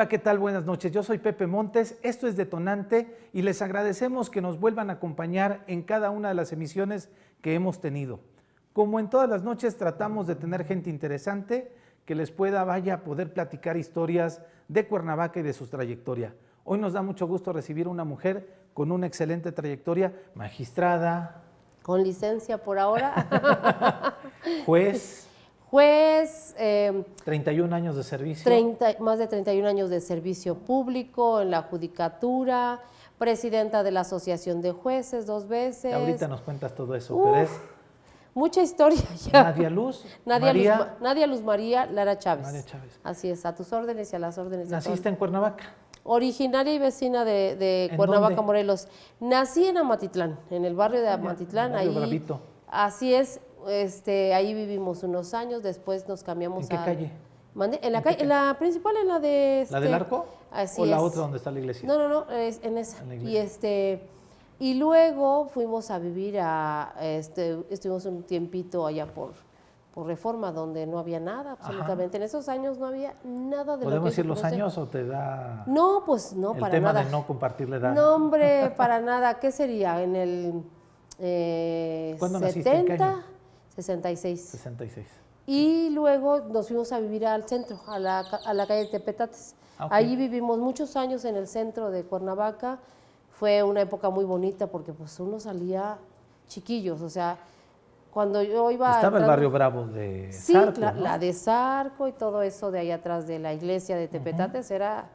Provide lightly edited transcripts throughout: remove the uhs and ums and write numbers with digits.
Hola, ¿qué tal? Buenas noches. Yo soy Pepe Montes, esto es Detonante y les agradecemos que nos vuelvan a acompañar en cada una de las emisiones que hemos tenido. Como en todas las noches tratamos de tener gente interesante que les pueda, poder platicar historias de Cuernavaca y de su trayectoria. Hoy nos da mucho gusto recibir a una mujer con una excelente trayectoria, magistrada. Con licencia por ahora. Juez. Juez. 31 años de servicio. Más de 31 años de servicio público en la judicatura, presidenta de la Asociación de Jueces 2 veces. Ahorita nos cuentas todo eso, pero es... Mucha historia ya. Nadia Luz, Nadia Luz María Lara Chávez. María Chávez. Así es, a tus órdenes y a las órdenes de ¿Naciste en Cuernavaca? Originaria y vecina de Cuernavaca, dónde? Morelos. Nací en Amatitlán, en el barrio de Amatitlán. Barrio ahí, Bravito. Así es, ahí vivimos unos años, después nos cambiamos ¿En qué calle? En la principal, en la de... ¿La del Arco? Así ¿O es. la otra donde está la iglesia? No, es en esa. En la iglesia. Y luego fuimos a vivir estuvimos un tiempito allá por Reforma, donde no había nada, absolutamente. En esos años no había nada de lo que ¿Podemos decir se los conoce. años o te da No, pues no, el para tema nada. de no compartir la edad? No, hombre, para nada. ¿Qué sería? En el ¿Cuándo naciste? ¿En qué año? 66. 66. Y luego nos fuimos a vivir al centro, a la calle Tepetates. Ah, ok. Allí vivimos muchos años en el centro de Cuernavaca. Fue una época muy bonita porque pues uno salía chiquillos, o sea, cuando yo iba... Estaba el barrio Bravo de sí, Zarco, ¿no? la de Zarco y todo eso de ahí atrás de la iglesia de Tepetates era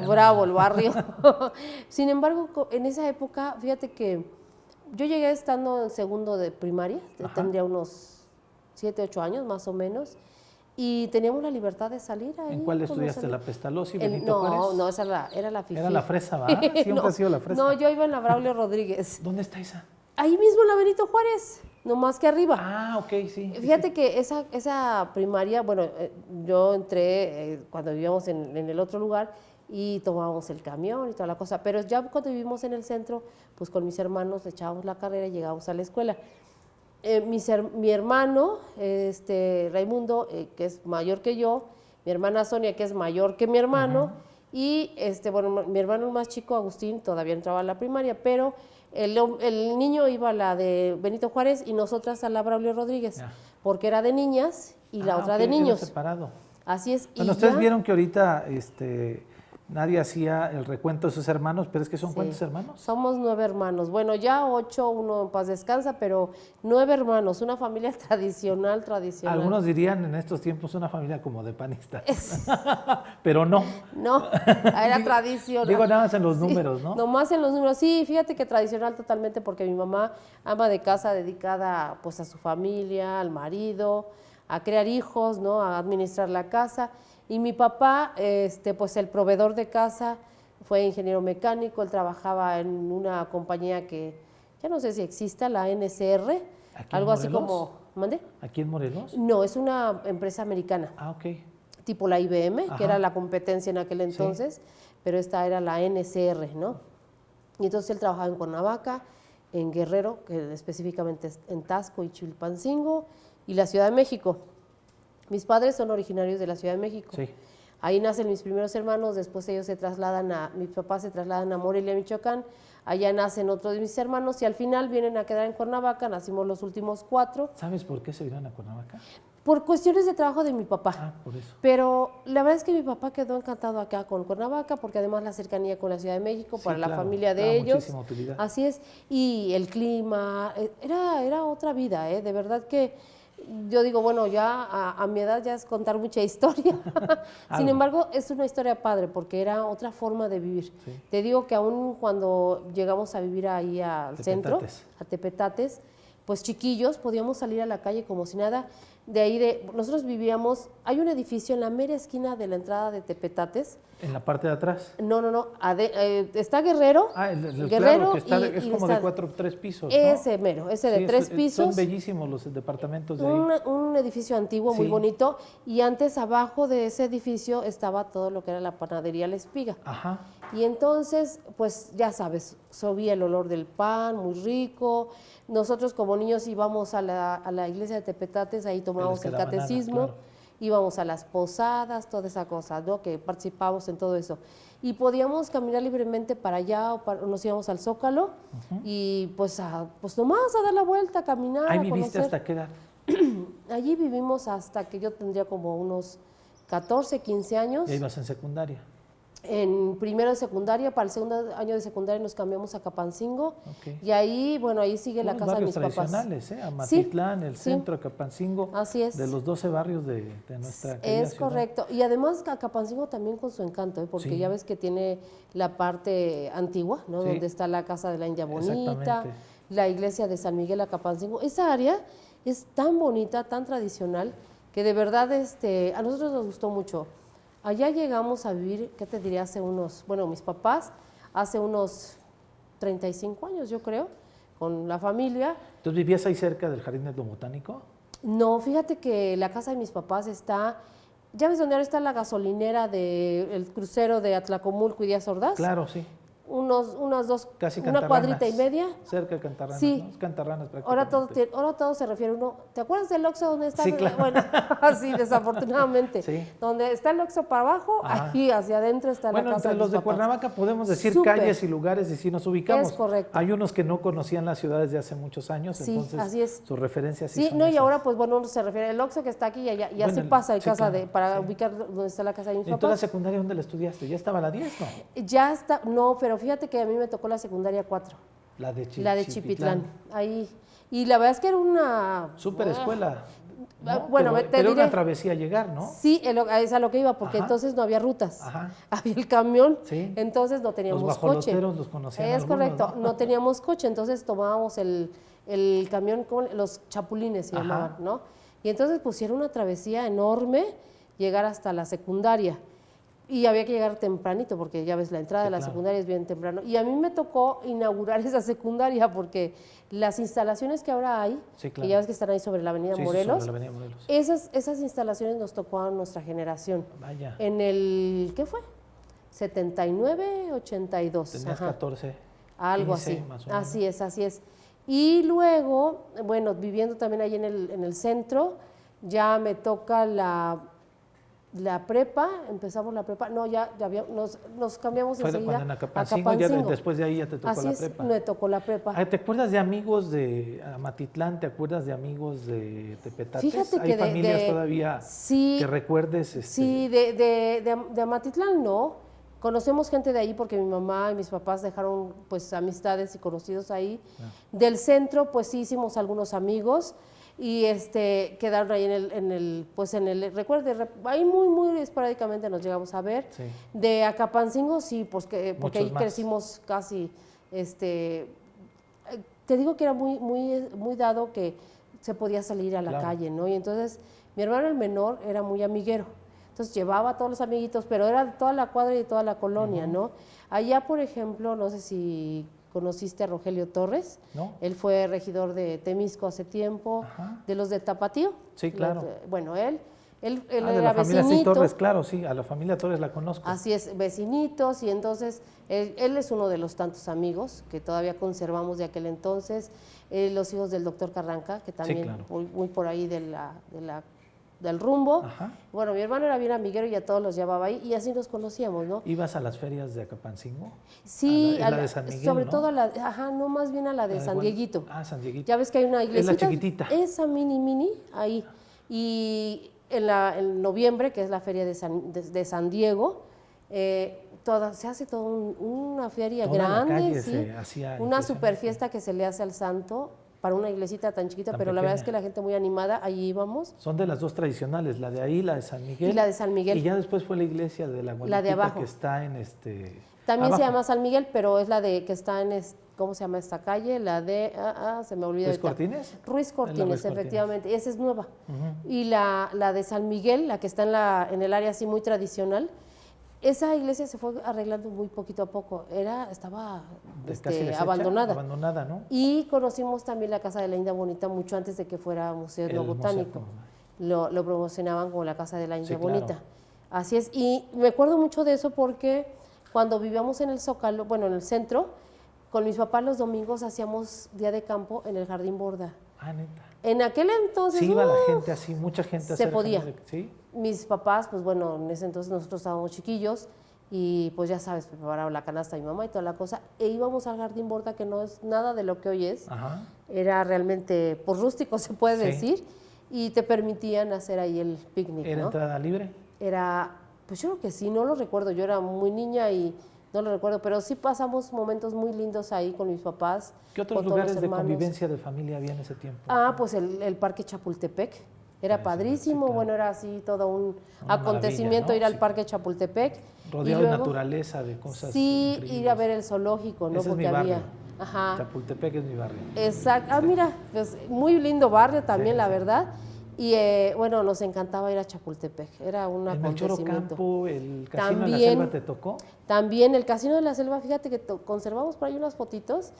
bravo el barrio. Sin embargo, en esa época, fíjate que yo llegué estando en segundo de primaria, tendría unos 7, 8 años más o menos, y teníamos la libertad de salir ahí. ¿En cuál estudiaste? ¿La Pestalozzi, Benito Juárez? No, esa era la FIFI. Era la Fresa, ¿va? Siempre ha sido la Fresa. No, yo iba en la Braulio Rodríguez. ¿Dónde está esa? Ahí mismo en la Benito Juárez, nomás que arriba. Ah, ok, sí. Fíjate que esa primaria, bueno, yo entré cuando vivíamos en el otro lugar y tomábamos el camión y toda la cosa, pero ya cuando vivimos en el centro, pues con mis hermanos le echábamos la carrera y llegábamos a la escuela. Mi hermano, Raimundo, que es mayor que yo, mi hermana Sonia, que es mayor que mi hermano, y mi hermano más chico, Agustín, todavía entraba a la primaria, pero el niño iba a la de Benito Juárez y nosotras a la Braulio Rodríguez, porque era de niñas y la otra de niños. Era separado. Así es. Bueno, ustedes vieron que ahorita nadie hacía el recuento de sus hermanos, pero es que son ¿cuántos hermanos? Somos 9 hermanos. Bueno, ya 8, uno en paz descansa, pero 9 hermanos, una familia tradicional. Algunos dirían en estos tiempos una familia como de panistas, pero no. No, era tradicional. Digo nada más en los números, ¿no? Nomás en los números, sí, fíjate que tradicional totalmente, porque mi mamá, ama de casa, dedicada pues a su familia, al marido, a crear hijos, ¿no? A administrar la casa. Y mi papá, pues el proveedor de casa, fue ingeniero mecánico, él trabajaba en una compañía que ya no sé si exista, la NCR, algo así como... ¿Mande? ¿Aquí en Morelos? No, es una empresa americana. Ah, ok. Tipo la IBM, que era la competencia en aquel entonces, pero esta era la NCR, ¿no? Y entonces él trabajaba en Cuernavaca, en Guerrero, que específicamente en Taxco y Chilpancingo, y la Ciudad de México. Mis padres son originarios de la Ciudad de México. Sí. Ahí nacen mis primeros hermanos, después ellos mis papás se trasladan a Morelia, Michoacán, allá nacen otros de mis hermanos y al final vienen a quedar en Cuernavaca, nacimos los últimos 4. ¿Sabes por qué se vinieron a Cuernavaca? Por cuestiones de trabajo de mi papá. Ah, por eso. Pero la verdad es que mi papá quedó encantado acá con Cuernavaca, porque además la cercanía con la Ciudad de México, para la familia de ellos. Muchísima utilidad. Así es. Y el clima, era otra vida, de verdad que yo digo, bueno, ya a mi edad ya es contar mucha historia. Sin embargo, es una historia padre, porque era otra forma de vivir. Sí. Te digo que aún cuando llegamos a vivir ahí al centro, a Tepetates, pues chiquillos, podíamos salir a la calle como si nada. Nosotros vivíamos, hay un edificio en la mera esquina de la entrada de Tepetates. ¿En la parte de atrás? No, está Guerrero. Guerrero, claro, que es como de 3 pisos, ¿no? Ese mero, ese de 3 pisos. Son bellísimos los departamentos de ahí. Un edificio antiguo, muy bonito, y antes abajo de ese edificio estaba todo lo que era la panadería La Espiga. Ajá. Y entonces, pues ya sabes, subía el olor del pan, muy rico. Nosotros como niños íbamos a la iglesia de Tepetates, ahí tomábamos el catecismo. Claro. íbamos a las posadas, toda esa cosa, ¿no? Que participábamos en todo eso. Y podíamos caminar libremente para allá o nos íbamos al Zócalo y pues nomás a dar la vuelta, a caminar, ¿Ahí a viviste conocer. hasta qué edad? Allí vivimos hasta que yo tendría como unos 14, 15 años. Ya ibas en secundaria. En primero de secundaria, para el segundo año de secundaria nos cambiamos a Capancingo. Ok. Y ahí, bueno, ahí sigue la Unos casa de barrios mis papás. tradicionales, Amatitlán, el sí. centro, Capancingo. Así es. De los 12 barrios de nuestra querida Es ciudad. correcto. Y además Capancingo también con su encanto, porque Sí. ya ves que tiene la parte antigua, ¿no? Sí. Donde está la casa de la India Bonita, Exactamente. la iglesia de San Miguel Acapancingo. Esa área es tan bonita, tan tradicional, que de verdad a nosotros nos gustó mucho. Allá llegamos a vivir, ¿qué te diría? Mis papás, hace unos 35 años, yo creo, con la familia. ¿Entonces vivías ahí cerca del Jardín Etnobotánico? No, fíjate que la casa de mis papás está, ¿ya ves dónde ahora está la gasolinera del crucero de Atlacomulco y Díaz Ordaz? Claro, sí. Unas dos, Casi una Cantarranas. cuadrita y media. Cerca de Cantarranas, Sí. ¿no? Es Cantarranas Ahora prácticamente. todo se refiere uno. ¿Te acuerdas del Oxxo donde está? Sí, claro. Bueno, así desafortunadamente. Sí. Donde está el Oxxo para abajo, Ajá. ahí hacia adentro está Bueno, la casa entre los mis de papás. Cuernavaca podemos decir Súper. calles y lugares y si nos ubicamos. Es correcto. Hay unos que no conocían las ciudades de hace muchos años, Sí, entonces así es. sus referencias sí Sí, son no, y esas. ahora pues bueno, uno se refiere al Oxxo que está aquí y allá, y así Bueno, pasa de sí, casa claro, para sí. ubicar donde está la casa de mis ¿Y tú la papás. secundaria dónde la estudiaste? ¿Ya estaba la 10, no? Ya está, no, pero fíjate que a mí me tocó la secundaria 4, La de la de Chipitlán, ahí. Y la verdad es que era una... Súper escuela. ¿no? Bueno, pero, te pero diré. una travesía llegar, ¿no? Sí, es a lo que iba, porque Ajá. entonces no había rutas. Ajá. Había el camión, Sí. entonces no teníamos Los coche. guajoloteros los conocían Es algunos, correcto, ¿no? no teníamos coche, entonces tomábamos el camión con los chapulines, se Ajá. llamaban, ¿no? Y entonces pusieron una travesía enorme, llegar hasta la secundaria. Y había que llegar tempranito, porque ya ves, la entrada Sí, de la claro. secundaria es bien temprano. Y a mí me tocó inaugurar esa secundaria, porque las instalaciones que ahora hay, Sí, que claro. ya ves que están ahí sobre la avenida Sí, sí, Morelos, sobre la Avenida Morelos. esas instalaciones nos tocó a nuestra generación. Vaya, En el, ¿qué fue? 79, 82. tenías ajá. 14. Algo 15, así. más o menos. Así es, así es. Y luego, bueno, viviendo también ahí en el centro, ya me toca la prepa, empezamos la prepa, no, nos cambiamos Fue enseguida cuando en a Acapancingo, ya Capancingo. después de ahí ya te tocó Así la es, prepa. me tocó la prepa. Ah, ¿te acuerdas de amigos de Amatitlán? ¿Te acuerdas de amigos de Tepetates? Fíjate ¿Hay que familias todavía sí, que recuerdes? sí, de Amatitlán no. Conocemos gente de ahí porque mi mamá y mis papás dejaron pues amistades y conocidos ahí. Del centro pues sí hicimos algunos amigos y quedaron ahí recuerde, ahí muy esporádicamente nos llegamos a ver. Sí. De Acapancingo sí, pues porque Muchos ahí más. crecimos casi, te digo que era muy dado que se podía salir a la Claro. calle, ¿no? Y entonces mi hermano el menor era muy amiguero. Entonces llevaba a todos los amiguitos, pero era de toda la cuadra y de toda la colonia, ¿no? Allá, por ejemplo, no sé si conociste a Rogelio Torres. ¿No? Él fue regidor de Temisco hace tiempo, Ajá. de los de Tapatío. Sí, claro. Bueno, él de era la familia sí, vecinito. Torres, claro, sí, a la familia Torres la conozco. Así es, vecinitos, y entonces él es uno de los tantos amigos que todavía conservamos de aquel entonces. Los hijos del doctor Carranca, que también claro. muy por ahí del rumbo. Ajá. Bueno, mi hermano era bien amiguero y a todos los llevaba ahí y así nos conocíamos, ¿no? ¿Ibas a las ferias de Acapancingo? Sí, a la de San Miguel, sobre ¿no? todo no, más bien a la de La de San Guan- Dieguito. Ah, San Dieguito. Ya ves que hay una iglesia. chiquitita. Esa mini, ahí. Y en noviembre, que es la feria de San Diego, se hace toda una feria Toda la grande, calle sí, se hacía una impresionante. super fiesta que se le hace al santo para una iglesita tan chiquita, Tan pero la verdad es pequeña. que la gente muy animada, allí íbamos. Son de las dos tradicionales, la de ahí, la de San Miguel. Y la de San Miguel. Y ya después fue la iglesia de la La de Guadalupita abajo. que está en También abajo. se llama San Miguel, pero es la de que está ¿cómo se llama esta calle? La de, se me olvidó. ¿Ruiz ahorita. Cortines? Ruiz Cortines, Ruiz Cortines. efectivamente. Esa es nueva. Ujú. Y la de San Miguel, la que está en el área así muy tradicional, esa iglesia se fue arreglando muy poquito a poco. Estaba Casi deshecha, abandonada. Abandonada, ¿no? Y conocimos también la Casa de la India Bonita mucho antes de que fuera Museo El Etnobotánico. museo. Lo promocionaban como la Casa de la India Sí, claro. Bonita. Así es. Y me acuerdo mucho de eso porque cuando vivíamos en el Zócalo, bueno, en el centro, con mis papás los domingos hacíamos día de campo en el Jardín Borda. Ah, neta. En aquel entonces Sí iba la gente así, mucha gente a se hacer podía. jamón de- ¿Sí? Mis papás, pues bueno, en ese entonces nosotros estábamos chiquillos y pues ya sabes, preparaba la canasta de mi mamá y toda la cosa, e íbamos al Jardín Borda, que no es nada de lo que hoy es, Ajá. era realmente, pues rústico se puede Sí. decir, y te permitían hacer ahí el picnic, ¿Era ¿no? entrada libre? Era, pues yo creo que sí, no lo recuerdo, yo era muy niña y no lo recuerdo, pero sí pasamos momentos muy lindos ahí con mis papás. ¿Qué otros con todos los lugares de hermanos. convivencia de familia había en ese tiempo? Ah, pues el Parque Chapultepec. Era Ese, padrísimo, sí, claro. bueno, era así todo un Una acontecimiento maravilla, ¿no? ir al Sí. Parque Chapultepec. Rodeado y de luego, naturaleza, de cosas sí, increíbles. ir a ver el zoológico, ¿no? Ese es mi Porque barrio. había. Ajá. Chapultepec es mi barrio. Exacto. Ah, mira, pues muy lindo barrio también, Sí, la sí. verdad. Y bueno, nos encantaba ir a Chapultepec. Era un ¿El Melchor acontecimiento. Ocampo, el Casino de la También. Selva te tocó? También el Casino de la Selva, fíjate que conservamos por ahí unas fotitos.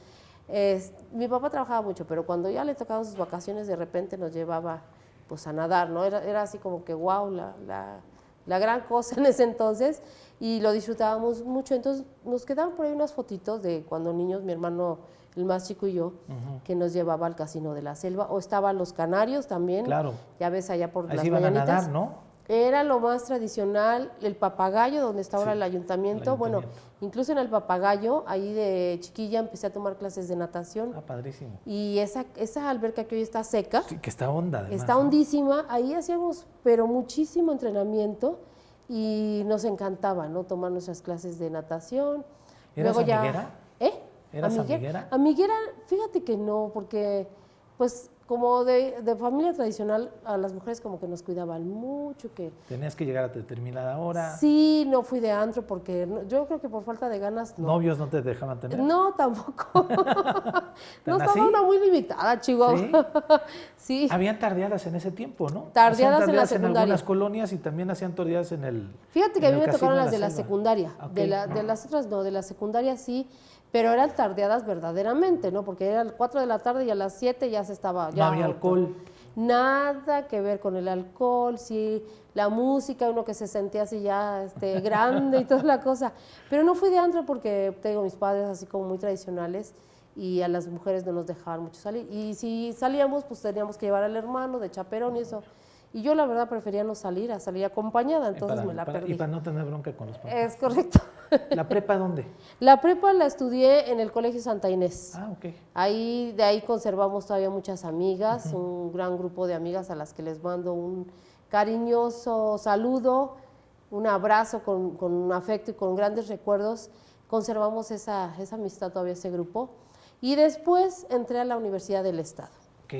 Mi papá trabajaba mucho, pero cuando ya le tocaban sus vacaciones, de repente nos llevaba pues a nadar, ¿no? Era así como que wow, la gran cosa en ese entonces, y lo disfrutábamos mucho. Entonces nos quedaban por ahí unas fotitos de cuando niños, mi hermano, el más chico y yo, que nos llevaba al Casino de la Selva, o estaban los canarios también, Claro. ya ves allá por Ahí las se iban a mañanitas. nadar, ¿no? Era lo más tradicional, el Papagayo, donde está ahora Sí, el ayuntamiento. el Bueno, ayuntamiento. incluso en el Papagayo, ahí de chiquilla empecé a tomar clases de natación. Ah, padrísimo. Y esa alberca que hoy está seca, Sí, que está honda, además. está ¿no? hondísima, ahí hacíamos pero muchísimo entrenamiento y nos encantaba, ¿no? Tomar nuestras clases de natación. ¿Eras amiguera? ¿Eh? ¿Eras amiguera? Amiguera, fíjate que no, porque pues como de familia tradicional, a las mujeres como que nos cuidaban mucho, que Tenías que llegar a determinada hora. sí, no fui de antro porque yo creo que por falta de ganas no. ¿Novios no te dejaban tener? No, tampoco. No, así? estaba una muy limitada, Chihuahua. ¿Sí? Sí. Habían tardeadas en ese tiempo, ¿no? Tardeadas Hacían en la en secundaria. algunas colonias y también hacían tardeadas en el. Fíjate que a en mí el me Casino tocaron las de la Selva. secundaria, Ok. de las otras no, de la secundaria sí, pero eran tardeadas verdaderamente, ¿no? Porque era a las 4 de la tarde y a las 7 ya se estaba... No Ya, había alcohol. Nada que ver con el alcohol, sí, la música, uno que se sentía así ya grande y toda la cosa. Pero no fui de antro porque, te digo, mis padres así como muy tradicionales y a las mujeres no nos dejaban mucho salir. Y si salíamos, pues teníamos que llevar al hermano de chaperón y eso. Y yo la verdad prefería no salir, a salir acompañada, entonces me la perdí. Y para no tener bronca con los papás. Es correcto. ¿La prepa dónde? La prepa la estudié en el Colegio Santa Inés. Ah, ok. De ahí conservamos todavía muchas amigas, un gran grupo de amigas a las que les mando un cariñoso saludo, un abrazo con afecto y con grandes recuerdos. Conservamos esa amistad todavía, ese grupo. Y después entré a la Universidad del Estado. Ok.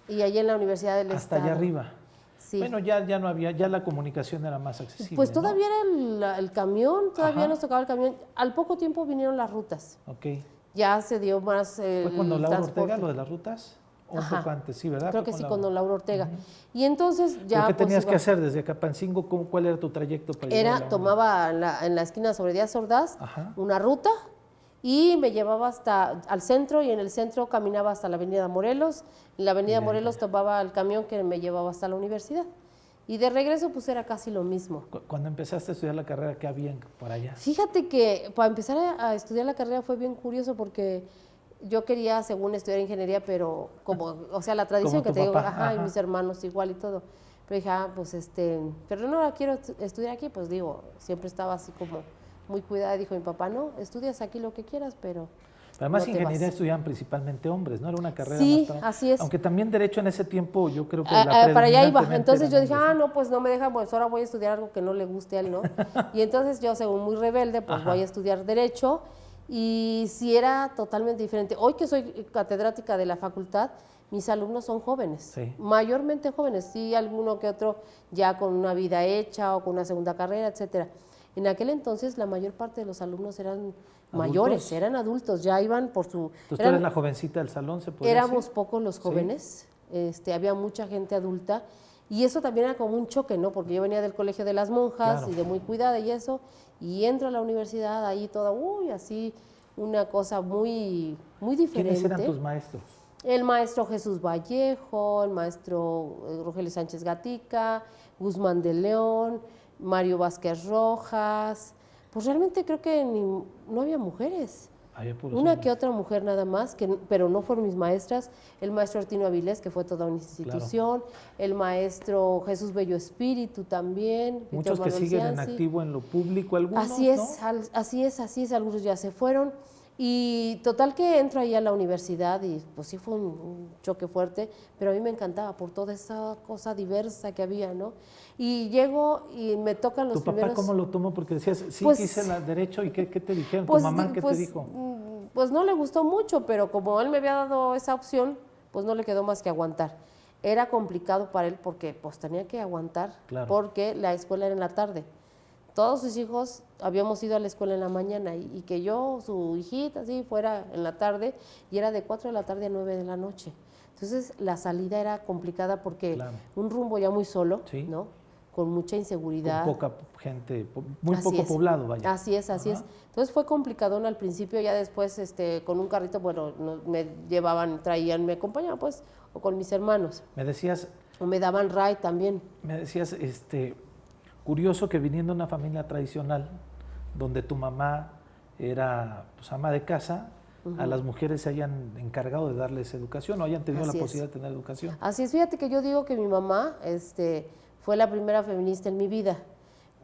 Y allí en la Universidad del Hasta Estado. allá arriba. Sí. Bueno, ya no había, ya la comunicación era más accesible. Pues ¿no? todavía era el camión, todavía Ajá. nos tocaba el camión. Al poco tiempo vinieron las rutas. Ok. Ya se dio más el ¿Fue cuando Laura transporte. Ortega lo de las rutas? ¿O un Ajá. poco antes? Sí, ¿verdad? Creo Fue que sí, Laura. con Laura Ortega. Y entonces ya... ¿Qué pues, tenías que iba- hacer desde Acapancingo? ¿Cuál era tu trayecto para llegar a la uni? Tomaba en la esquina sobre Díaz Ordaz Ajá. una ruta y me llevaba hasta al centro y en el centro caminaba hasta la Avenida Morelos. En la Avenida Morelos tomaba el camión que me llevaba hasta la universidad. Y de regreso pues era casi lo mismo. Cuando empezaste a estudiar la carrera, ¿qué había por allá? Fíjate que para empezar a estudiar la carrera fue bien curioso porque yo quería, según estudiar ingeniería, pero como, o sea, la tradición Como que tu te digo, papá, ajá, y ajá. mis hermanos igual y todo. Pero dije, pues pero no la quiero estudiar aquí, pues digo, siempre estaba así como muy cuidada. Dijo mi papá, no, estudias aquí lo que quieras, pero Además, no te ingeniería vas. estudiaban principalmente hombres, ¿no? Era una carrera Sí, más así es. Aunque también derecho en ese tiempo, yo creo que Para allá iba. predominantemente Entonces yo eran dije, hombres, no, pues no me dejan, pues ahora voy a estudiar algo que no le guste a él, ¿no? Y entonces yo, según muy rebelde, pues Ajá. voy a estudiar Derecho. Y sí era totalmente diferente. Hoy que soy catedrática de la facultad, mis alumnos son jóvenes, Sí. mayormente jóvenes, sí, alguno que otro ya con una vida hecha o con una segunda carrera, etcétera. En aquel entonces la mayor parte de los alumnos eran mayores, eran adultos, ya iban por su... Entonces tú eran- eres la jovencita del salón, ¿se puede Éramos decir? pocos los Sí. jóvenes, había mucha gente adulta y eso también era como un choque, ¿no? Porque yo venía del colegio de las monjas Claro. y de muy cuidada y eso, y entro a la universidad ahí toda, así, una cosa muy, muy diferente. ¿Quiénes eran tus maestros? El maestro Jesús Vallejo, el maestro Rogelio Sánchez Gatica, Guzmán de León, Mario Vázquez Rojas. Pues realmente creo que no había mujeres. Había puros Una hombres. que otra mujer nada más, pero no fueron mis maestras. El maestro Artino Avilés, que fue toda una institución. El maestro Jesús Bello Espíritu también. Muchos Víctor que Manuel siguen en Cianci. activo en lo público, algunos, Así es, ¿no? así es, algunos ya se fueron. Y total que entro ahí a la universidad y pues sí fue un choque fuerte, pero a mí me encantaba por toda esa cosa diversa que había, ¿no? Y llego y me tocan los ¿Tu papá primeros... cómo lo tomó? Porque decías, sí, Pues, quise el derecho, ¿y qué te dijeron? Pues, ¿Tu mamá qué pues, te dijo? pues no le gustó mucho, pero como él me había dado esa opción, pues no le quedó más que aguantar. Era complicado para él porque pues tenía que aguantar, Claro. porque la escuela era en la tarde. Todos sus hijos habíamos ido a la escuela en la mañana y que yo, su hijita, así, fuera en la tarde, y era de 4 de la tarde a 9 de la noche. Entonces la salida era complicada porque Claro. un rumbo ya muy solo, Sí. ¿no? Con mucha inseguridad. Con poca gente, muy Así poco es. poblado, vaya. Así es, así es. Ajá. Entonces fue complicadón al principio, ya después con un carrito, bueno, me llevaban, traían, me acompañaban pues, o con mis hermanos, Me decías, o me daban ride también. curioso que viniendo de una familia tradicional, donde tu mamá era pues, ama de casa, a las mujeres se hayan encargado de darles educación o hayan tenido Así la es. posibilidad de tener educación. Así es, fíjate que yo digo que mi mamá fue la primera feminista en mi vida,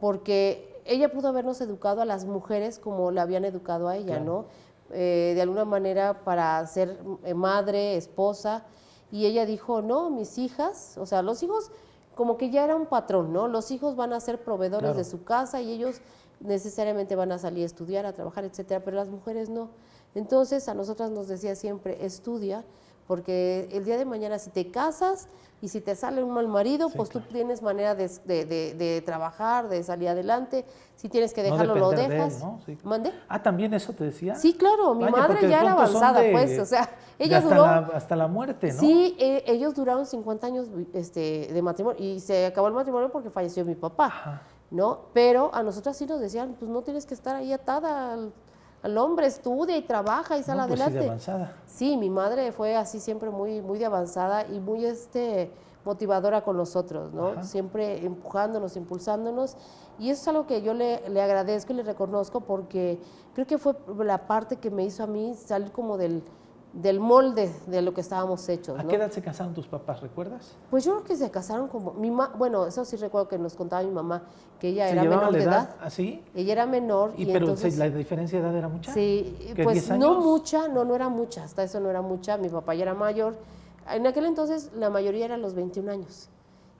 porque ella pudo habernos educado a las mujeres como la habían educado a ella, Claro. ¿no? De alguna manera para ser madre, esposa, y ella dijo, no, mis hijas, o sea, los hijos como que ya era un patrón, ¿no? Los hijos van a ser proveedores Claro. de su casa y ellos necesariamente van a salir a estudiar, a trabajar, etcétera, pero las mujeres no. Entonces a nosotras nos decía siempre, estudia, porque el día de mañana si te casas y si te sale un mal marido, Sí, pues claro. tú tienes manera de trabajar, de salir adelante. Si tienes que No dejarlo, lo depender de él, dejas. ¿no? Sí. ¿Mande? Ah, ¿también eso te decía? Sí, claro, mi Vaya, madre porque de ya era pronto son avanzada, de- pues, o sea, de ella hasta duró... hasta la muerte, ¿no? Sí, ellos duraron 50 años de matrimonio y se acabó el matrimonio porque falleció mi papá, Ajá. ¿no? Pero a nosotras sí nos decían, pues no tienes que estar ahí atada al hombre, estudia y trabaja y sale No, pues sí, adelante. de avanzada. Sí, mi madre fue así siempre muy, muy de avanzada y muy motivadora con nosotros, ¿no? Ajá. Siempre empujándonos, impulsándonos. Y eso es algo que yo le agradezco y le reconozco porque creo que fue la parte que me hizo a mí salir como del molde de lo que estábamos hechos, ¿A ¿no? qué edad se casaron tus papás, recuerdas? Pues yo creo que se casaron como... bueno, eso sí recuerdo que nos contaba mi mamá, que ella ¿Se era llevaban menor la de edad edad. así? Ella era menor y Pero entonces... ¿la diferencia de edad era mucha? Sí, ¿Que pues 10 no años? mucha, no era mucha, hasta eso no era mucha, mi papá ya era mayor. En aquel entonces la mayoría eran los 21 años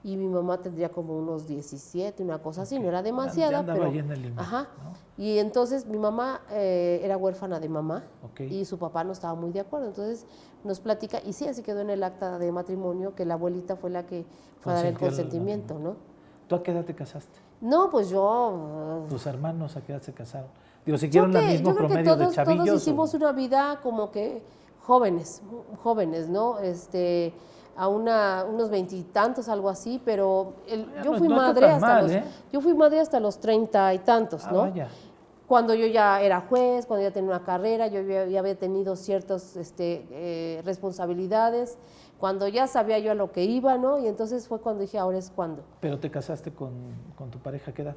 y mi mamá tendría como unos 17, una cosa así, no era demasiada, Ya andaba pero... ahí en el límite, Ajá. ¿no? Y entonces mi mamá era huérfana de mamá Ok. y su papá no estaba muy de acuerdo, entonces nos platica, y sí, así quedó en el acta de matrimonio que la abuelita fue la que fue a dar el Consintió el consentimiento, ¿no? ¿Tú a qué edad te casaste? No, pues yo... ¿Tus hermanos a qué edad se casaron? Digo, ¿siguieron el mismo yo creo que promedio de todos chavillos? hicimos una vida como que jóvenes, ¿no? A unos veintitantos, algo así, pero yo no- fui no está madre tan hasta mal, los, ¿eh? yo fui madre hasta los 30 y tantos, ¿no? Vaya. Cuando yo ya era juez, cuando ya tenía una carrera, yo ya había tenido ciertas responsabilidades, cuando ya sabía yo a lo que iba, ¿no? Y entonces fue cuando dije, ahora es cuando. ¿Pero te casaste con tu pareja a qué edad?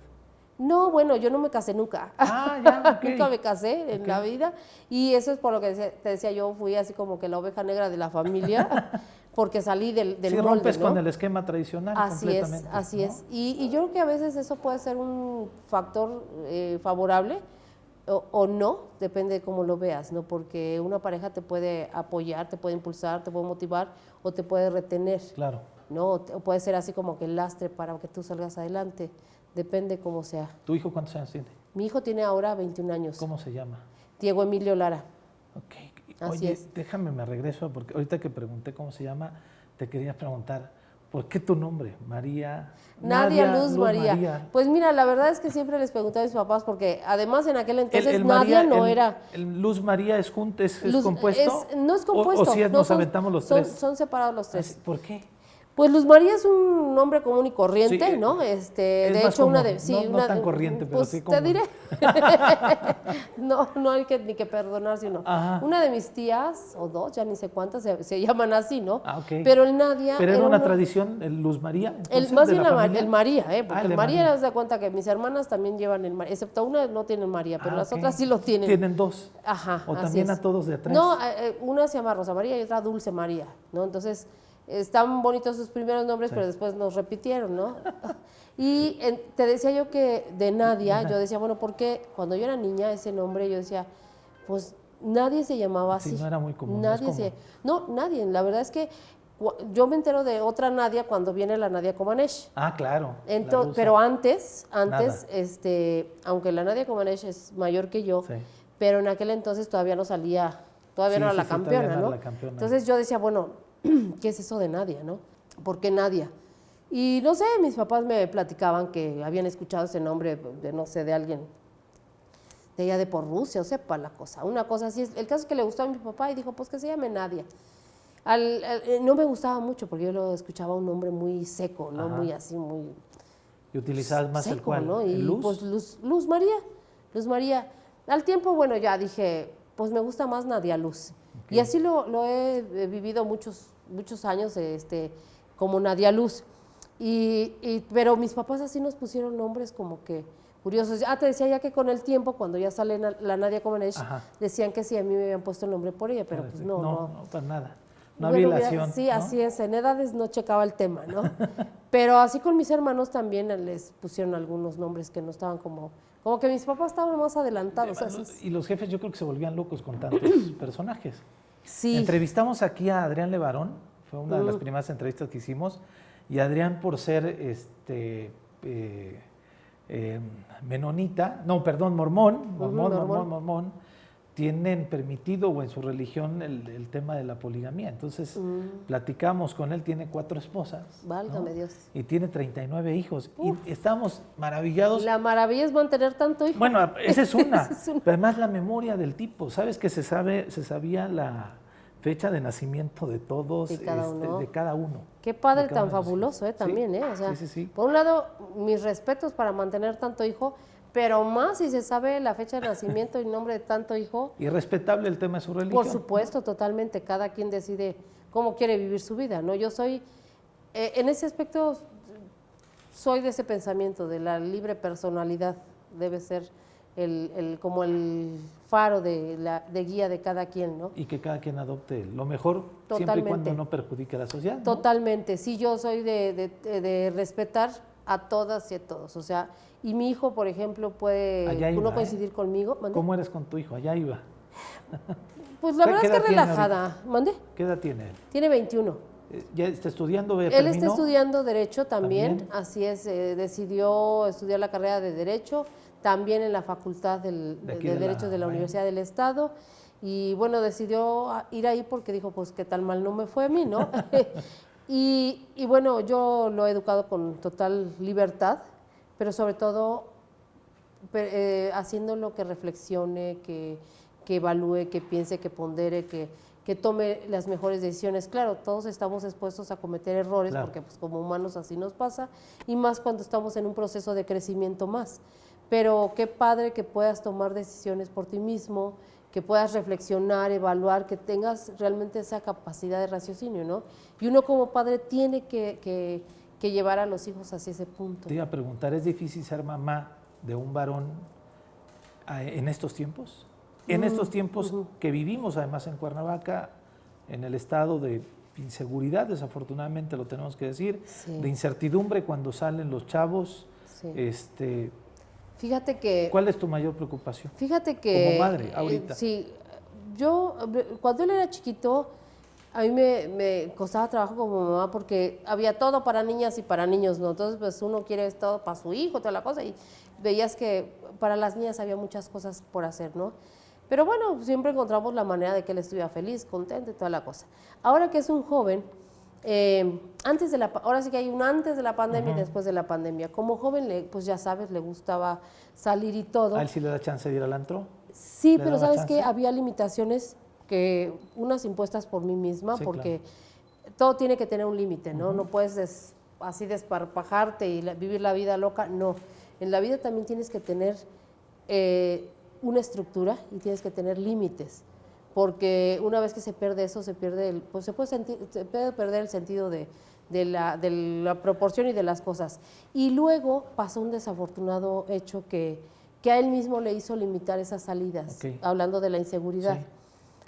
No, bueno, yo no me casé nunca. Ah, ya, ok. Nunca me casé en Ok. la vida. Y eso es por lo que te decía, yo fui así como que la oveja negra de la familia, porque salí del Sí, molde, rompes ¿no? con el esquema tradicional Así completamente. es, así ¿no? es. Y yo creo que a veces eso puede ser un factor favorable o no, depende de cómo lo veas, ¿no? Porque una pareja te puede apoyar, te puede impulsar, te puede motivar o te puede retener, Claro. ¿no? O puede ser así como que el lastre para que tú salgas adelante, depende cómo sea. ¿Tu hijo cuántos años tiene? Mi hijo tiene ahora 21 años, ¿Cómo se llama? Diego Emilio Lara. Ok. Así Oye, es. déjame, me regreso, porque ahorita que pregunté cómo se llama, te quería preguntar, ¿por qué tu nombre? María... Nadia Luz María. Pues mira, la verdad es que siempre les preguntaba a mis papás, porque además en aquel entonces El Nadia María, no el- era... ¿El Luz María es Luz- compuesto? no es compuesto. ¿O si no, nos aventamos los tres? Son separados los Así, tres. ¿por qué? Pues Luz María es un nombre común y corriente, Sí, ¿no? es De más hecho, una común, de... Sí, no tan corriente, pero pues sí te común. diré. No hay ni que perdonar, sino... Ajá. Una de mis tías, o dos, ya ni sé cuántas, se llaman así, ¿no? Ah, ok. Pero el Nadia... Pero era una uno- tradición, el Luz María, entonces, más de bien la familia. el María, porque el el de María, María. se da cuenta que mis hermanas también llevan el María, excepto una no tiene María, pero las Ok. otras sí lo tienen. Tienen dos. Ajá, O así también es. a todos de atrás. No, una se llama Rosa María y otra Dulce María, ¿no? Entonces, están bonitos sus primeros nombres, Sí. pero después nos repitieron, ¿no? Y te decía yo que de Nadia, yo decía, bueno, porque cuando yo era niña, ese nombre, yo decía, pues nadie se llamaba Sí, así. no era muy común, no es Nadie se... común. No, nadie. La verdad es que yo me entero de otra Nadia cuando viene la Nadia Comaneci. Ah, claro. la rusa. Pero antes, Nada. aunque la Nadia Comaneci es mayor que yo, Sí. pero en aquel entonces todavía no salía, todavía Sí, no era sí, la sí, todavía campeona, no era ¿no? la campeona. Entonces yo decía, bueno, ¿qué es eso de Nadia, no? ¿Por qué Nadia? Y no sé, mis papás me platicaban que habían escuchado ese nombre de, no sé, de alguien de allá de por Rusia, o sepa la cosa, una cosa así. El caso es que le gustó a mi papá y dijo, pues que se llame Nadia. No me gustaba mucho porque yo lo escuchaba un nombre muy seco, ¿no? Ajá. Muy así, muy Y utilizabas más el seco, cual, ¿no? el Y Luz. pues Luz María, Luz María. Al tiempo, bueno, ya dije, pues me gusta más Nadia Luz. Ok. Y así lo he vivido muchos años como Nadia Luz. Pero mis papás así nos pusieron nombres como que curiosos. Te decía ya que con el tiempo, cuando ya sale la Nadia Comaneci, Ajá. decían que sí, a mí me habían puesto el nombre por ella, pero Ahora pues sí. no. No, para nada. No Bueno, había mira, ilación. sí, ¿no? así es, en edades no checaba el tema, ¿no? Pero así con mis hermanos también les pusieron algunos nombres que no estaban como que mis papás estaban más adelantados. Y los jefes yo creo que se volvían locos con tantos personajes. Sí. Entrevistamos aquí a Adrián Levarón, fue una de las primeras entrevistas que hicimos, y Adrián por ser mormón, tienen permitido o en su religión el tema de la poligamía. Entonces platicamos con él, tiene 4 esposas. Válgame ¿no? Dios. Y tiene 39 hijos. Y estamos maravillados. La maravilla es mantener tanto hijo. Bueno, esa es una. Esa es una. Pero además la memoria del tipo. ¿Sabes que se sabía la fecha de nacimiento de todos, De cada uno. de cada uno? Qué padre de cada tan uno de sus fabuloso, hijos. también, Sí, O sea, sí. por un lado, mis respetos para mantener tanto hijo, pero más si se sabe la fecha de nacimiento y nombre de tanto hijo. Y respetable el tema de su religión. Por supuesto, totalmente. Cada quien decide cómo quiere vivir su vida, ¿no? Yo soy, en ese aspecto, soy de ese pensamiento, de la libre personalidad. Debe ser como el faro de guía de cada quien, ¿no? Y que cada quien adopte lo mejor, siempre y Totalmente. cuando no perjudique a la sociedad. ¿no? Totalmente. Sí, yo soy de respetar a todas y a todos. O sea, y mi hijo, por ejemplo, puede Allá iba, no coincidir conmigo. ¿Mande? ¿Cómo eres con tu hijo? Allá iba. Pues la verdad ¿Qué es que edad tiene relajada. ¿Mande? ¿Qué edad tiene él? Tiene 21. ¿Ya está estudiando? ¿Ya Él está terminó? estudiando Derecho también, ¿También? así es, decidió estudiar la carrera de Derecho, también en la Facultad de aquí de la Derecho de la UAM. Universidad del Estado, y bueno, decidió ir ahí porque dijo, pues qué tal mal no me fue a mí, ¿no? y bueno, yo lo he educado con total libertad, pero sobre todo haciéndolo que reflexione, que evalúe, que piense, que pondere, que tome las mejores decisiones. Claro, todos estamos expuestos a cometer errores, Claro. porque pues como humanos así nos pasa, y más cuando estamos en un proceso de crecimiento más. Pero qué padre que puedas tomar decisiones por ti mismo, que puedas reflexionar, evaluar, que tengas realmente esa capacidad de raciocinio, ¿no? Y uno como padre tiene que llevar a los hijos hacia ese punto. Te iba a preguntar, ¿es difícil ser mamá de un varón en estos tiempos? En estos tiempos que vivimos además en Cuernavaca, en el estado de inseguridad, desafortunadamente lo tenemos que decir, Sí. de incertidumbre cuando salen los chavos. Sí. Fíjate que... ¿Cuál es tu mayor preocupación? Fíjate que... Como madre, ahorita. Sí, yo, cuando él era chiquito, a mí me costaba trabajo como mamá porque había todo para niñas y para niños, ¿no? Entonces, pues uno quiere todo para su hijo, toda la cosa, y veías que para las niñas había muchas cosas por hacer, ¿no? Pero bueno, siempre encontramos la manera de que él estuviera feliz, contento y toda la cosa. Ahora que es un joven, ahora sí que hay un antes de la pandemia y después de la pandemia. Como joven, pues ya sabes, le gustaba salir y todo. ¿A él sí le da chance de ir al antro? Sí, ¿Le pero daba sabes chance? que había limitaciones, unas impuestas por mí misma, Sí, porque todo tiene que tener un límite, ¿no? No puedes así desparpajarte y vivir la vida loca, no. En la vida también tienes que tener una estructura y tienes que tener límites, porque una vez que se pierde eso, se pierde se puede perder el sentido de la proporción y de las cosas. Y luego pasó un desafortunado hecho que a él mismo le hizo limitar esas salidas, hablando de la inseguridad. Sí.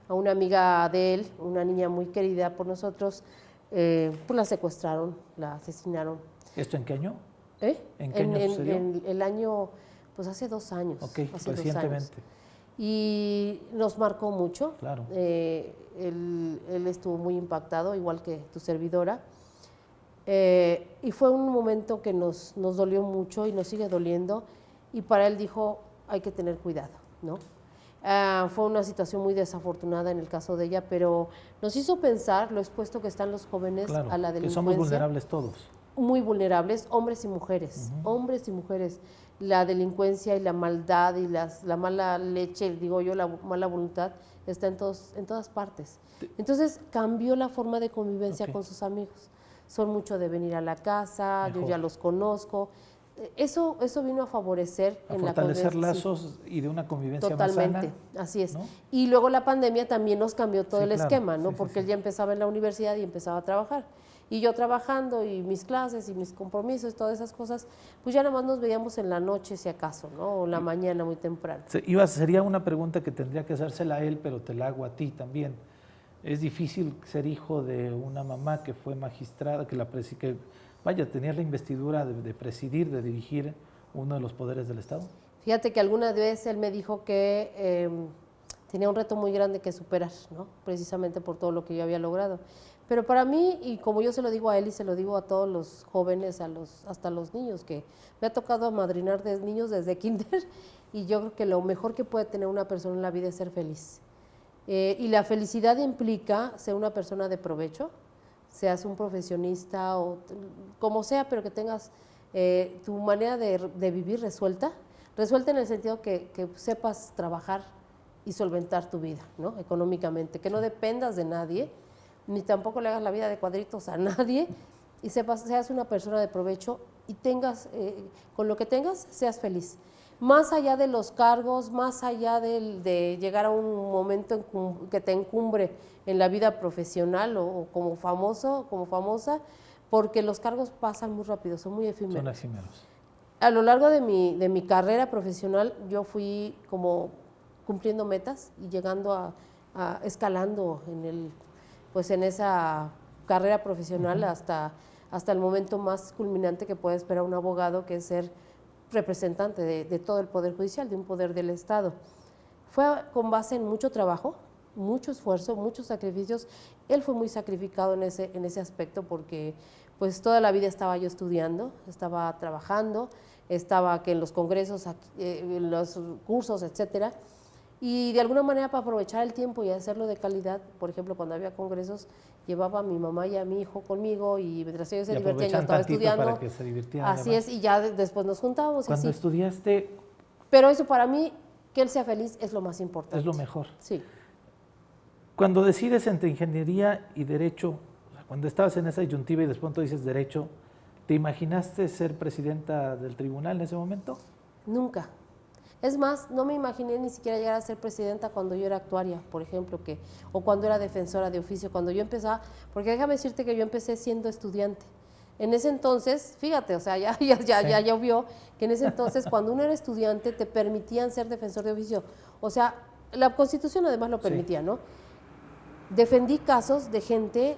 A una amiga de él, una niña muy querida por nosotros, pues la secuestraron, la asesinaron. ¿Esto en qué año? ¿En qué año sucedió? En el año, pues hace 2 años. Hace recientemente. 2 años. Y nos marcó mucho. Claro. Él estuvo muy impactado, igual que tu servidora. Y fue un momento que nos dolió mucho y nos sigue doliendo. Y para él dijo, hay que tener cuidado, ¿no? Fue una situación muy desafortunada en el caso de ella, pero nos hizo pensar lo expuesto que están los jóvenes a la delincuencia. Que somos vulnerables todos. Muy vulnerables, hombres y mujeres, hombres y mujeres. La delincuencia y la maldad y la mala leche, digo yo, la mala voluntad, está en todas partes. Entonces cambió la forma de convivencia con sus amigos. Son mucho de venir a la casa, yo ya los conozco. Eso vino a favorecer en la convivencia. Fortalecer lazos y de una convivencia totalmente, más sana. Así es. ¿No? Y luego la pandemia también nos cambió todo el esquema, ¿no? Sí, porque él ya empezaba en la universidad y empezaba a trabajar. Y yo trabajando y mis clases y mis compromisos, todas esas cosas, pues ya nada más nos veíamos en la noche si acaso, ¿no? O la mañana muy temprano. Sería una pregunta que tendría que hacérsela a él, pero te la hago a ti también. Es difícil ser hijo de una mamá que fue magistrada, tenía la investidura de presidir, de dirigir uno de los poderes del Estado. Fíjate que alguna vez él me dijo que tenía un reto muy grande que superar, ¿no? Precisamente por todo lo que yo había logrado. Pero para mí, y como yo se lo digo a él y se lo digo a todos los jóvenes, hasta los niños, que me ha tocado amadrinar de niños desde kinder, y yo creo que lo mejor que puede tener una persona en la vida es ser feliz. Y la felicidad implica ser una persona de provecho, seas un profesionista o como sea, pero que tengas tu manera de vivir resuelta en el sentido que sepas trabajar y solventar tu vida, ¿no? Económicamente, que no dependas de nadie, ni tampoco le hagas la vida de cuadritos a nadie, y seas una persona de provecho y con lo que tengas, seas feliz. Más allá de los cargos, más allá de llegar a un momento que te encumbre en la vida profesional o como famoso, como famosa, porque los cargos pasan muy rápido, son muy efímeros. Son efímeros. A lo largo de mi carrera profesional, yo fui como cumpliendo metas y llegando escalando en esa carrera profesional hasta el momento más culminante que puede esperar un abogado, que es ser representante de todo el Poder Judicial, de un poder del Estado. Fue con base en mucho trabajo, mucho esfuerzo, muchos sacrificios. Él fue muy sacrificado en ese aspecto porque pues toda la vida estaba yo estudiando, estaba trabajando, estaba que en los congresos, en los cursos, etcétera. Y de alguna manera, para aprovechar el tiempo y hacerlo de calidad, por ejemplo, cuando había congresos, llevaba a mi mamá y a mi hijo conmigo y mientras ellos se divertían, yo estaba estudiando. Para que se divirtieran. Así además. Y ya después nos juntábamos. Cuando estudiaste... Pero eso para mí, que él sea feliz, es lo más importante. Es lo mejor. Sí. Cuando decides entre ingeniería y derecho, cuando estabas en esa disyuntiva y después tú dices derecho, ¿te imaginaste ser presidenta del tribunal en ese momento? Nunca. Es más, no me imaginé ni siquiera llegar a ser presidenta cuando yo era actuaria, por ejemplo, o cuando era defensora de oficio, cuando yo empezaba, porque déjame decirte que yo empecé siendo estudiante. En ese entonces, fíjate, o sea, ya vio que en ese entonces cuando uno era estudiante te permitían ser defensor de oficio. O sea, la Constitución además lo permitía, ¿no? Defendí casos de gente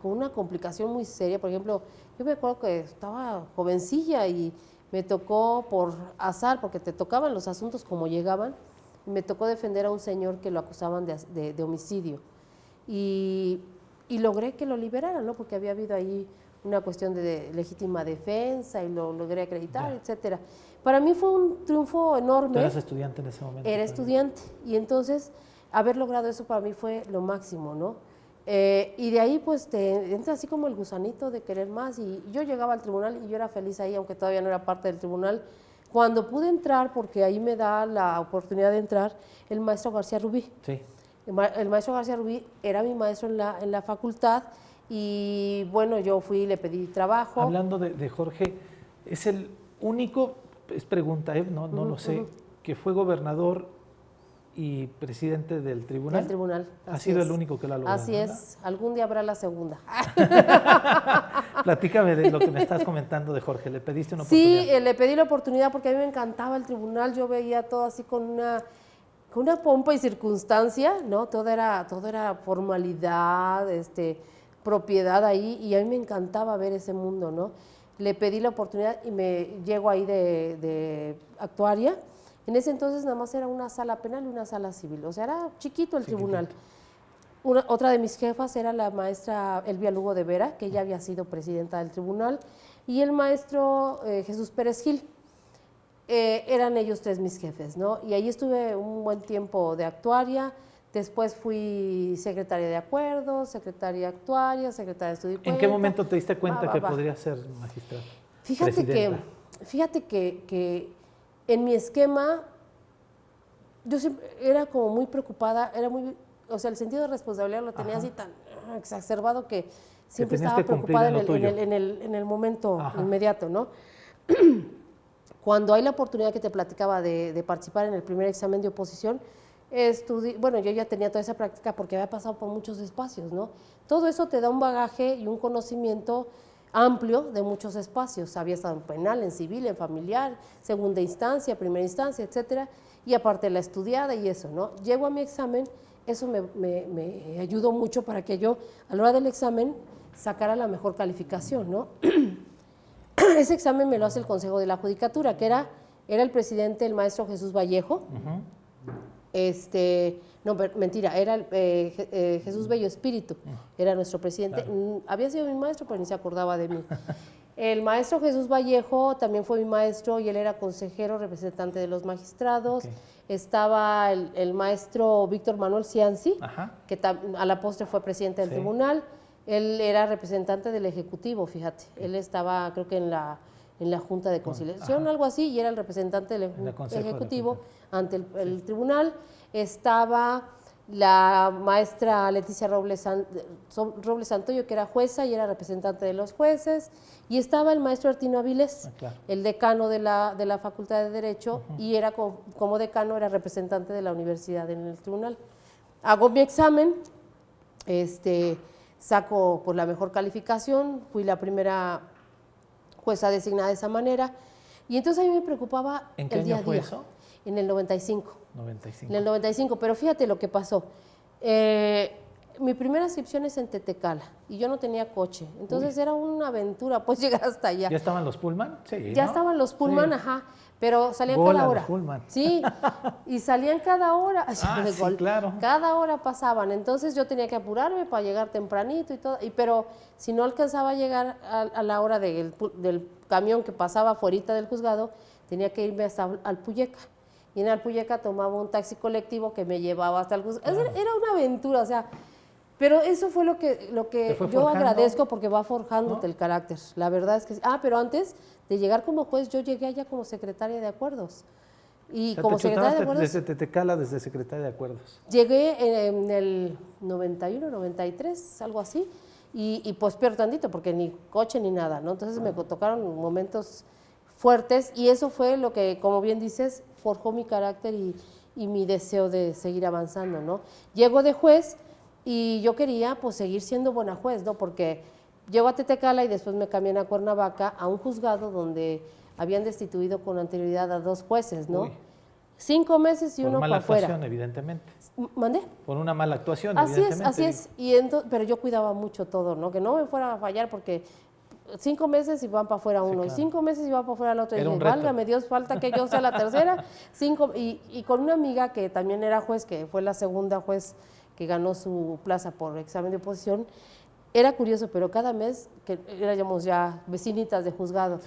con una complicación muy seria. Por ejemplo, yo me acuerdo que estaba jovencilla y me tocó por azar, porque te tocaban los asuntos como llegaban, me tocó defender a un señor que lo acusaban de homicidio. Y logré que lo liberaran, ¿no? Porque había habido ahí una cuestión de legítima defensa y lo logré acreditar, etcétera. Para mí fue un triunfo enorme. ¿Tú eras estudiante en ese momento? Era estudiante, y entonces haber logrado eso para mí fue lo máximo, ¿no? Y de ahí pues te entra así como el gusanito de querer más, y yo llegaba al tribunal y yo era feliz ahí, aunque todavía no era parte del tribunal. Cuando pude entrar, porque ahí me da la oportunidad de entrar, el maestro García Rubí. Sí. El maestro García Rubí era mi maestro en la facultad, Y bueno, yo fui y le pedí trabajo. Hablando de Jorge, es el único, es pregunta, no lo sé, que fue gobernador y presidente del tribunal. Del tribunal. Ha sido el único que lo ha logrado. Así es, algún día habrá la segunda. Platícame de lo que me estás comentando de Jorge, ¿le pediste una oportunidad? Sí, le pedí la oportunidad porque a mí me encantaba el tribunal, yo veía todo así con una pompa y circunstancia, ¿no? Todo era formalidad, propiedad ahí, y a mí me encantaba ver ese mundo, ¿no? Le pedí la oportunidad y me llego ahí de actuaria. En ese entonces nada más era una sala penal y una sala civil, o sea, era chiquito el tribunal. Otra de mis jefas era la maestra Elvia Lugo de Vera, que ella había sido presidenta del tribunal, y el maestro Jesús Pérez Gil. Eran ellos tres mis jefes, ¿no? Y ahí estuve un buen tiempo de actuaria, después fui secretaria de acuerdos, secretaria actuaria, secretaria de estudio y cuenta. ¿En qué momento te diste cuenta que podría ser magistrada? Fíjate que en mi esquema, yo siempre era como muy preocupada, o sea, el sentido de responsabilidad lo tenía así tan exacerbado que siempre estaba preocupada en el momento inmediato, ¿no? Cuando hay la oportunidad que te platicaba de participar en el primer examen de oposición, bueno, yo ya tenía toda esa práctica porque había pasado por muchos espacios, ¿no? Todo eso te da un bagaje y un conocimiento amplio de muchos espacios. Había estado en penal, en civil, en familiar, segunda instancia, primera instancia, etcétera, y aparte la estudiada y eso, ¿no? Llego a mi examen, eso me ayudó mucho para que yo, a la hora del examen, sacara la mejor calificación, ¿no? Ese examen me lo hace el Consejo de la Judicatura, que era el presidente, el maestro Jesús Vallejo. No, mentira, era Jesús Bello Espíritu, era nuestro presidente. Claro. Había sido mi maestro, pero ni se acordaba de mí. El maestro Jesús Vallejo también fue mi maestro y él era consejero, representante de los magistrados. Estaba el maestro Víctor Manuel Cianci, que a la postre fue presidente del tribunal. Él era representante del Ejecutivo, fíjate. Él estaba, creo que en la Junta de Conciliación, algo así, y era el representante del Ejecutivo ante el tribunal. Estaba la maestra Leticia Robles Santoyo, que era jueza y era representante de los jueces, y estaba el maestro Artino Avilés, el decano de la Facultad de Derecho, y era como decano era representante de la universidad en el tribunal. Hago mi examen, saco por la mejor calificación, fui la primera jueza designada de esa manera, y entonces a mí me preocupaba el día a día. ¿En qué año fue eso? En el 95. En el 95, pero fíjate lo que pasó. Mi primera inscripción es en Tetecala y yo no tenía coche, entonces era una aventura pues llegar hasta allá. ¿Ya estaban los Pullman? Sí, ya estaban los Pullman, pero salían cada hora. Sí, y salían cada hora. Sí, claro. Cada hora pasaban, entonces yo tenía que apurarme para llegar tempranito y todo, pero si no alcanzaba a llegar a la hora del camión que pasaba afuera del juzgado, tenía que irme hasta Alpuyeca. Y en Alpuyeca tomaba un taxi colectivo que me llevaba hasta el juzgado. Era una aventura, o sea, pero eso fue lo que yo agradezco porque va forjándote el carácter. La verdad es que pero antes de llegar como juez, yo llegué allá como secretaria de acuerdos. Y como secretaria de acuerdos. Desde Tetecala, desde secretaria de acuerdos. Llegué en el 91, 93, algo así, y pues peor tantito, porque ni coche ni nada, ¿no? Entonces me tocaron momentos fuertes y eso fue lo que, como bien dices, forjó mi carácter y mi deseo de seguir avanzando, ¿no? Llego de juez y yo quería pues seguir siendo buena juez, ¿no? Porque llego a Tetecala y después me cambié a Cuernavaca a un juzgado donde habían destituido con anterioridad a 2 jueces, ¿no? 5 meses y uno para afuera. Por mala actuación, evidentemente. ¿Mandé? Por una mala actuación, así evidentemente. Así es. Pero yo cuidaba mucho todo, ¿no? Que no me fuera a fallar porque 5 meses y van para afuera uno, claro. Y 5 meses y van para afuera el otro. Y dije, válgame Dios, falta que yo sea la tercera. Y con una amiga que también era juez, que fue la segunda juez que ganó su plaza por examen de oposición. Era curioso, pero cada mes, que éramos ya vecinitas de juzgado,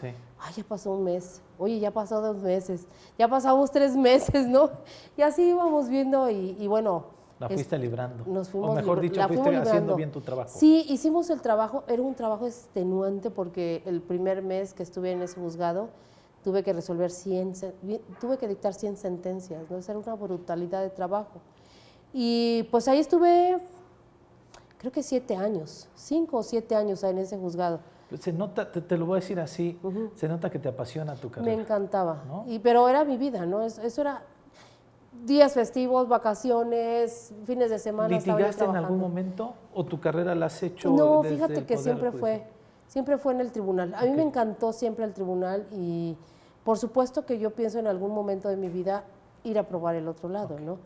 ya pasó un mes, oye, ya pasó 2 meses, ya pasamos 3 meses, ¿no? Y así íbamos viendo y bueno. La fuiste librando, nos fuimos, o mejor dicho, fuiste haciendo bien tu trabajo. Sí, hicimos el trabajo, era un trabajo extenuante porque el primer mes que estuve en ese juzgado tuve que resolver tuve que dictar 100 sentencias, ¿no? Era una brutalidad de trabajo. Y pues ahí estuve creo que 7 años, 5 o 7 años en ese juzgado. Se nota, te lo voy a decir así, se nota que te apasiona tu carrera. Me encantaba, ¿no? pero era mi vida, ¿no? Eso era días festivos, vacaciones, fines de semana. ¿Litigaste en algún momento o tu carrera la has hecho? No, desde fíjate el que Poder siempre fue en el tribunal. A mí me encantó siempre el tribunal y por supuesto que yo pienso en algún momento de mi vida ir a probar el otro lado, ¿no?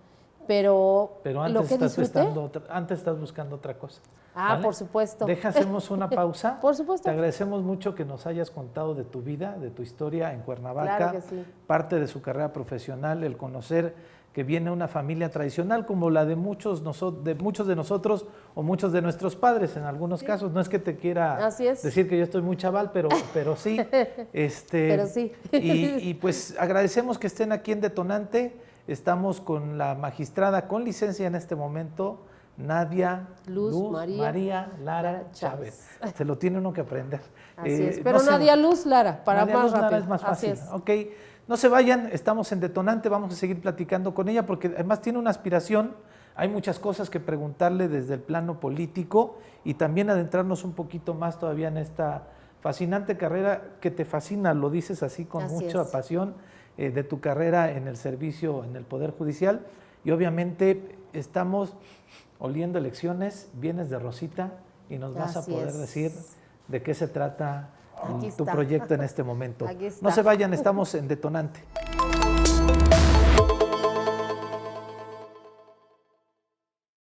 Pero antes, lo que disfruté, antes estás buscando otra cosa. ¿vale? Por supuesto. Hacemos una pausa. Por supuesto. Te agradecemos mucho que nos hayas contado de tu vida, de tu historia en Cuernavaca, Claro que sí. parte de su carrera profesional, el conocer que viene una familia tradicional como la de muchos de nosotros o muchos de nuestros padres en algunos casos. No es que te quiera decir que yo estoy muy chaval, pero sí. Pero sí. Y pues agradecemos que estén aquí en Detonante. Estamos con la magistrada con licencia en este momento, Nadia Luz María Lara Chávez. Se lo tiene uno que aprender. Así es, pero Nadia Luz Lara, para Nadia más Luz rápido. Lara es más fácil. Así es. Ok, no se vayan, estamos en Detonante, vamos a seguir platicando con ella porque además tiene una aspiración, hay muchas cosas que preguntarle desde el plano político y también adentrarnos un poquito más todavía en esta fascinante carrera que te fascina, lo dices así con mucha pasión, de tu carrera en el servicio, en el Poder Judicial. Y obviamente estamos oliendo elecciones, vienes de Rosita y nos vas a poder decir de qué se trata tu proyecto en este momento. No se vayan, estamos en Detonante.